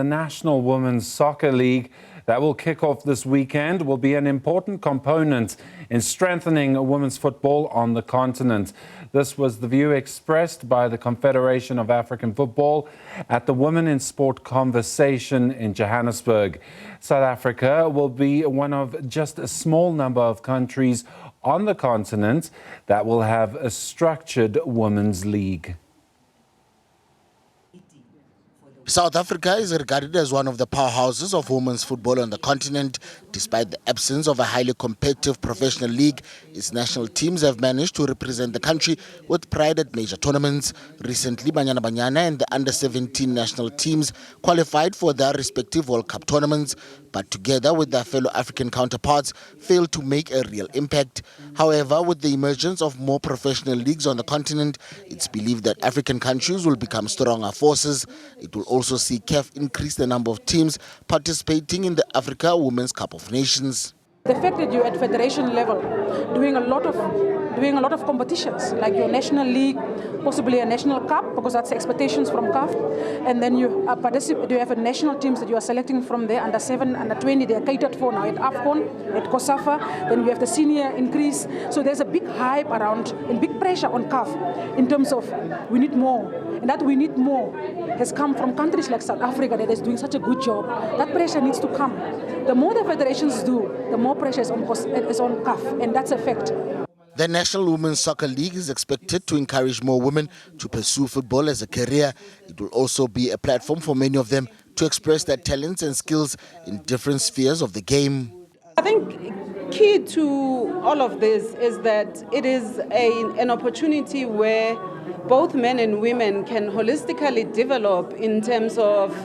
The National Women's Soccer League that will kick off this weekend will be an important component in strengthening women's football on the continent. This was the view expressed by the Confederation of African Football at the Women in Sport conversation in Johannesburg. South Africa will be one of just a small number of countries on the continent that will have a structured women's league. South Africa is regarded as one of the powerhouses of women's football on the continent. Despite the absence of a highly competitive professional league, its national teams have managed to represent the country with pride at major tournaments. Recently, Banyana Banyana and the under-17 national teams qualified for their respective World Cup tournaments, but together with their fellow African counterparts, failed to make a real impact. However, with the emergence of more professional leagues on the continent, it's believed that African countries will become stronger forces. It will also see CAF increase the number of teams participating in the Africa Women's Cup of Nations. The fact that you're at federation level doing a lot of competitions, like your national league, possibly a national cup, because that's the expectations from CAF, and then you have a national teams that you are selecting from there, under 7, under 20, they are catered for now at AFCON, at COSAFA, then you have the senior increase. So there's a big hype around and big pressure on CAF in terms of we need more. And that we need more has come from countries like South Africa that is doing such a good job. That pressure needs to come. The more the federations do, the more pressure is on CAF, and that's a fact. The National Women's Soccer League is expected to encourage more women to pursue football as a career. It will also be a platform for many of them to express their talents and skills in different spheres of the game. I think key to all of this is that it is an opportunity where both men and women can holistically develop in terms of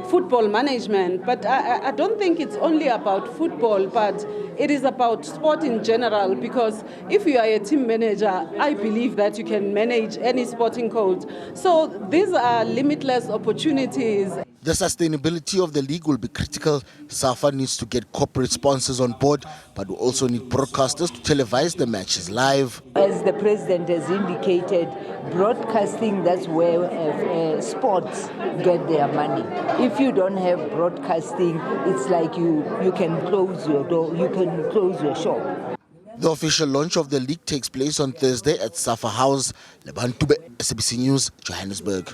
football management. But I don't think it's only about football, but it is about sport in general, because if you are a team manager, I believe that you can manage any sporting code. So these are limitless opportunities. The sustainability of the league will be critical. SAFA needs to get corporate sponsors on board, but we also need broadcasters to televise the matches live. As the president has indicated, broadcasting, that's where sports get their money. If you don't have broadcasting, it's like you can close your door, you can close your shop. The official launch of the league takes place on Thursday at SAFA House. Lebo Dube, SABC News, Johannesburg.